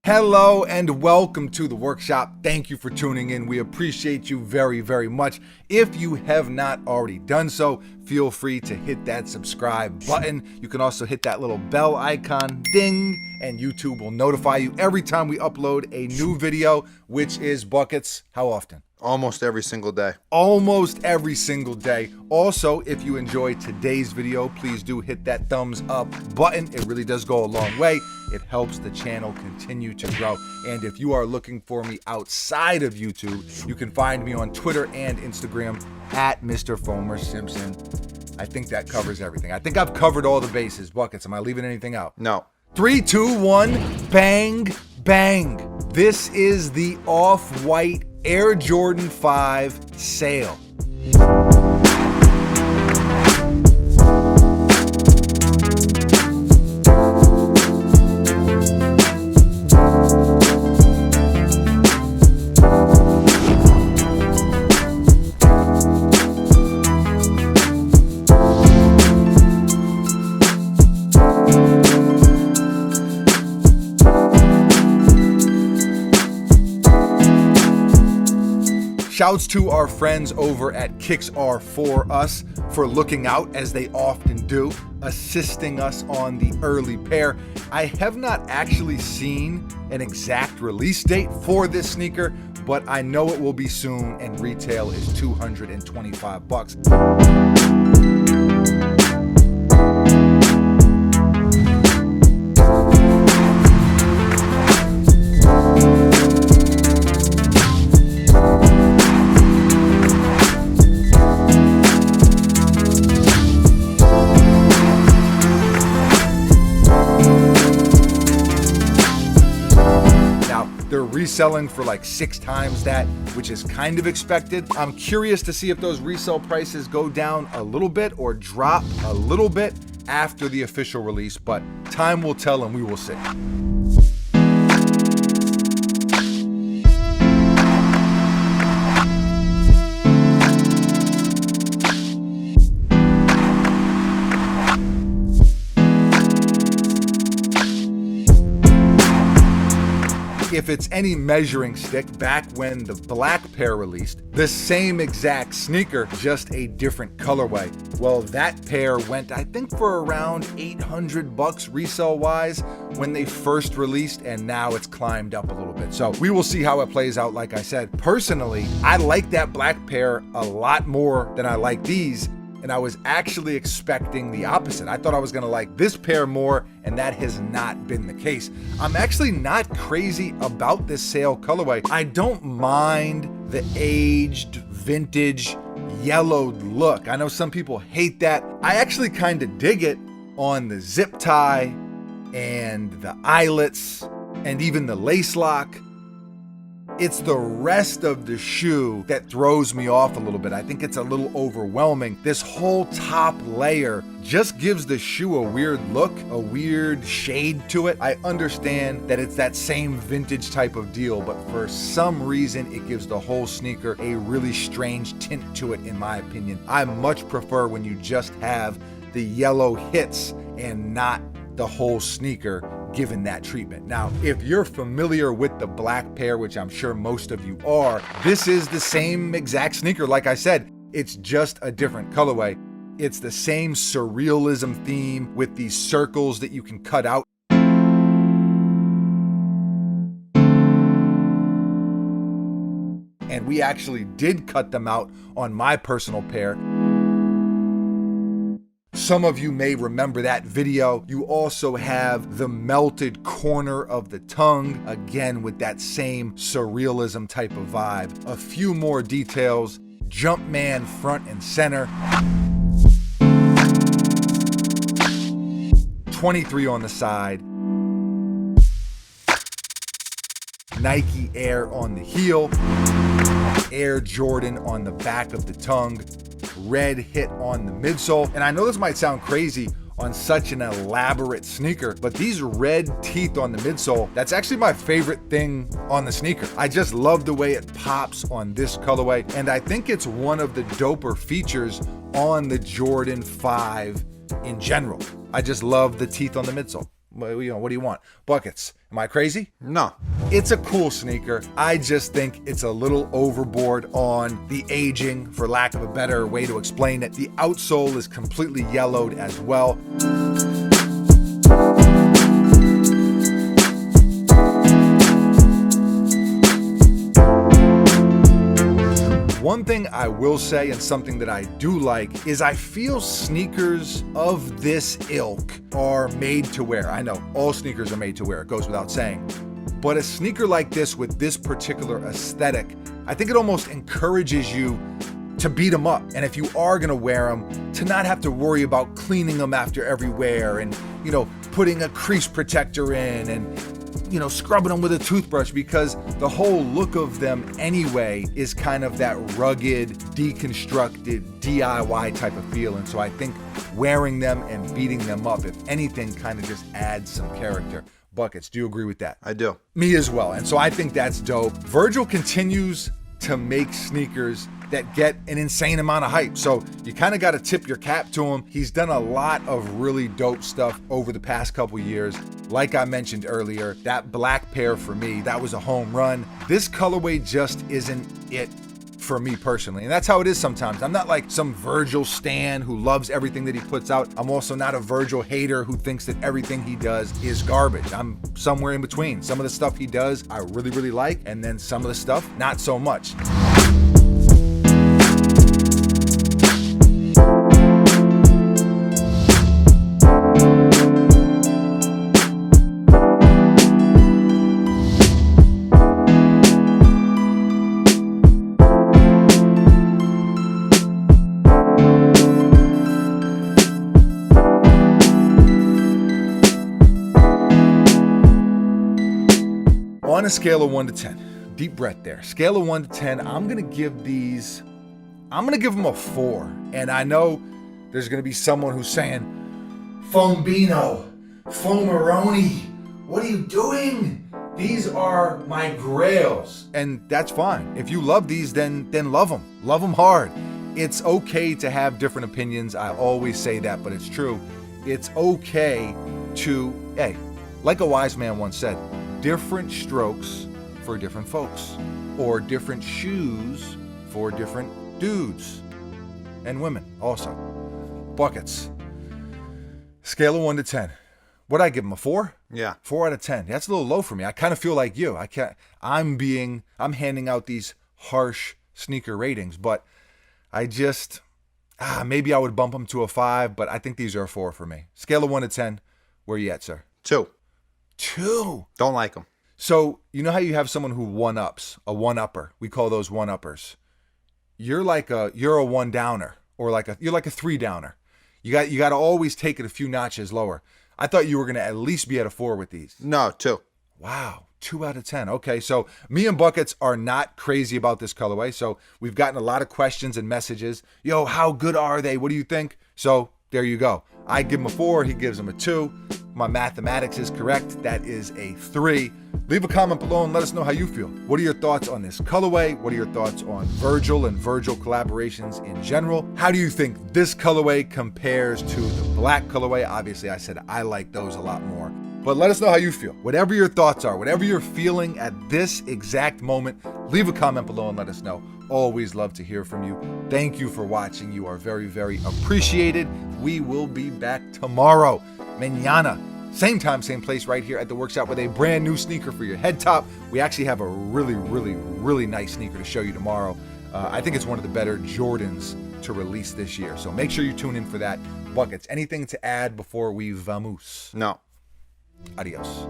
Hello and welcome to the workshop. Thank you for tuning in. We appreciate you very, very much. If you have not already done so, feel free to hit that subscribe button. You can also hit that little bell icon, ding, and YouTube will notify you every time we upload a new video, which is buckets. How often? Almost every single day. Almost every single day. Also, if you enjoyed today's video, please do hit that thumbs up button. It really does go a long way. It helps the channel continue to grow. And if you are looking for me outside of YouTube, you can find me on Twitter and Instagram at Mr. Foamer Simpson. I think that covers everything. I think I've covered all the bases. Buckets, am I leaving anything out? No. 3, 2, 1, bang, bang. This is the Off-White Air Jordan 5 sale. Shouts to our friends over at Kicks Are For Us for looking out as they often do, assisting us on the early pair. I have not actually seen an exact release date for this sneaker, but I know it will be soon and retail is $225. They're reselling for like 6 times that, which is kind of expected. I'm curious to see if those resale prices go down a little bit or drop a little bit after the official release, but time will tell and we will see. If it's any measuring stick, back when the black pair released, the same exact sneaker, just a different colorway. Well, that pair went, I think, for around $800 resale wise when they first released, and now it's climbed up a little bit. So we will see how it plays out. Like I said, personally, I like that black pair a lot more than I like these. And I was actually expecting the opposite. I thought I was gonna like this pair more, and that has not been the case. I'm actually not crazy about this sale colorway. I don't mind the aged, vintage, yellowed look. I know some people hate that. I actually kind of dig it on the zip tie and the eyelets and even the lace lock. It's the rest of the shoe that throws me off a little bit. I think it's a little overwhelming. This whole top layer just gives the shoe a weird look, a weird shade to it. I understand that it's that same vintage type of deal, but for some reason, it gives the whole sneaker a really strange tint to it, in my opinion. I much prefer when you just have the yellow hits and not the whole sneaker given that treatment. Now, if you're familiar with the black pair, which I'm sure most of you are, this is the same exact sneaker. Like I said, it's just a different colorway. It's the same surrealism theme with these circles that you can cut out. And we actually did cut them out on my personal pair. Some of you may remember that video. You also have the melted corner of the tongue, again with that same surrealism type of vibe. A few more details, Jumpman front and center. 23 on the side. Nike Air on the heel. Air Jordan on the back of the tongue. Red hit on the midsole. And I know this might sound crazy on such an elaborate sneaker, but these red teeth on the midsole, that's actually my favorite thing on the sneaker. I just love the way it pops on this colorway, and I think it's one of the doper features on the Jordan 5 in general. I just love the teeth on the midsole. Well, you know, what do you want? Buckets. Am I crazy? No. It's a cool sneaker. I just think it's a little overboard on the aging, for lack of a better way to explain it. The outsole is completely yellowed as well. One thing I will say, and something that I do like, is I feel sneakers of this ilk are made to wear. I know all sneakers are made to wear, it goes without saying. But a sneaker like this with this particular aesthetic, I think it almost encourages you to beat them up. And if you are gonna wear them, to not have to worry about cleaning them after every wear and, you know, putting a crease protector in and, you know, scrubbing them with a toothbrush, because the whole look of them anyway is kind of that rugged, deconstructed, DIY type of feel. And so I think wearing them and beating them up, if anything, kind of just adds some character. Buckets, do you agree with that? I do. Me as well. And so I think that's dope. Virgil continues to make sneakers that get an insane amount of hype. So you kind of got to tip your cap to him. He's done a lot of really dope stuff over the past couple years. Like I mentioned earlier, that black pair for me, that was a home run. This colorway just isn't it for me personally. And that's how it is sometimes. I'm not like some Virgil stan who loves everything that he puts out. I'm also not a Virgil hater who thinks that everything he does is garbage. I'm somewhere in between. Some of the stuff he does, I really, really like. And then some of the stuff, not so much. On a scale of 1 to 10, deep breath there. Scale of 1 to 10, I'm gonna give them a 4. And I know there's gonna be someone who's saying, Fombino, Fomaroni, what are you doing? These are my grails. And that's fine. If you love these, then love them. Love them hard. It's okay to have different opinions. I always say that, but it's true. It's okay to, hey, like a wise man once said, different strokes for different folks, or different shoes for different dudes and women also. Buckets. Scale of 1 to 10. What'd I give him, a 4? Yeah. 4 out of 10. That's a little low for me. I kind of feel like you. I'm handing out these harsh sneaker ratings, but I just, maybe I would bump them to a 5, but I think these are a 4 for me. Scale of 1 to 10. Where you at, sir? 2. 2. Don't like them. So you know how you have someone who one-ups, a one-upper. We call those one-uppers. You're a one-downer, or you're like a 3-downer. You got to always take it a few notches lower. I thought you were gonna at least be at a 4 with these. No, 2. Wow, 2 out of 10. Okay, so me and Buckets are not crazy about this colorway. So we've gotten a lot of questions and messages. Yo, how good are they? What do you think? So there you go. I give him a 4. He gives him a 2. My mathematics is correct. That is a 3. Leave a comment below and let us know how you feel. What are your thoughts on this colorway? What are your thoughts on Virgil and Virgil collaborations in general? How do you think this colorway compares to the black colorway? Obviously, I said I like those a lot more. But let us know how you feel. Whatever your thoughts are, whatever you're feeling at this exact moment, leave a comment below and let us know. Always love to hear from you. Thank you for watching. You are very, very appreciated. We will be back tomorrow. Mañana. Same time, same place, right here at the workshop with a brand new sneaker for your head top. We actually have a really, really, really nice sneaker to show you tomorrow. I think it's one of the better Jordans to release this year. So make sure you tune in for that. Buckets, anything to add before we vamos? No. Adios.